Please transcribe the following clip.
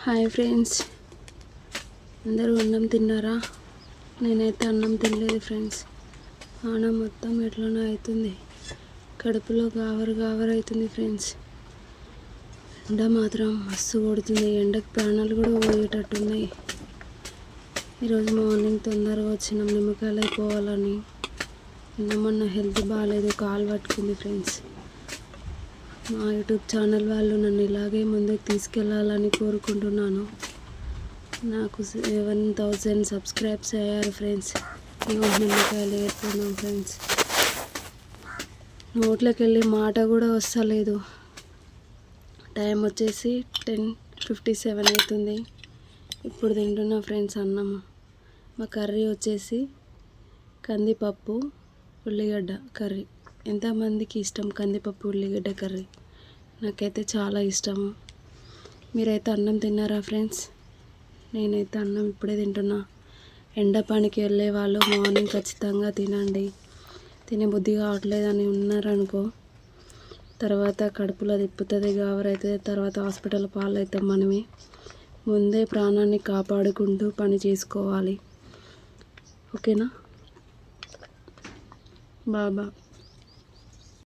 Hi friends, అందరూ అన్నం తిన్నారా? నేనైతే అన్నం తినలేదు ఫ్రెండ్స్. అన్నం మొత్తం ఎట్లనో అవుతుంది, కడుపులో గావరు అవుతుంది ఫ్రెండ్స్. ఎండ మాత్రం మస్తు కొడుతుంది, ఎండకు ప్రాణాలు కూడా పోయేటట్టున్నాయి. ఈరోజు మార్నింగ్ తొందరగా వచ్చినాం నిమ్మకాయలు అయిపోవాలని. మొన్న హెల్త్ బాగాలేదు, కాలు పట్టుకుంది ఫ్రెండ్స్. మా యూట్యూబ్ ఛానల్ వాళ్ళు నన్ను ఇలాగే ముందుకు తీసుకెళ్ళాలని కోరుకుంటున్నాను. నాకు 7,000 సబ్స్క్రైబ్స్ అయ్యారు ఫ్రెండ్స్. నిమ్మకాయలు వేస్తున్నాం ఫ్రెండ్స్. నోట్లోకి వెళ్ళి మాట కూడా వస్తలేదు. టైం వచ్చేసి 10:57 అవుతుంది. ఇప్పుడు తింటున్నా ఫ్రెండ్స్ అన్నము. మా కర్రీ వచ్చేసి కందిపప్పు ఉల్లిగడ్డ కర్రీ. ఎంతమందికి ఇష్టం కందిపప్పు ఉల్లిగడ్డ కర్రీ? నాకైతే చాలా ఇష్టము. మీరైతే అన్నం తిన్నారా ఫ్రెండ్స్? నేనైతే అన్నం ఇప్పుడే తింటున్నా. ఎండ పనికి వెళ్ళే వాళ్ళు మార్నింగ్ ఖచ్చితంగా తినండి. తినే బుద్ధి కావట్లేదని ఉన్నారనుకో, తర్వాత కడుపులో తిప్పుతుంది, గావరైతే తర్వాత హాస్పిటల్ పాలవుతాం మనమే. ముందే ప్రాణాన్ని కాపాడుకుంటూ పని చేసుకోవాలి. ఓకేనా బాబా?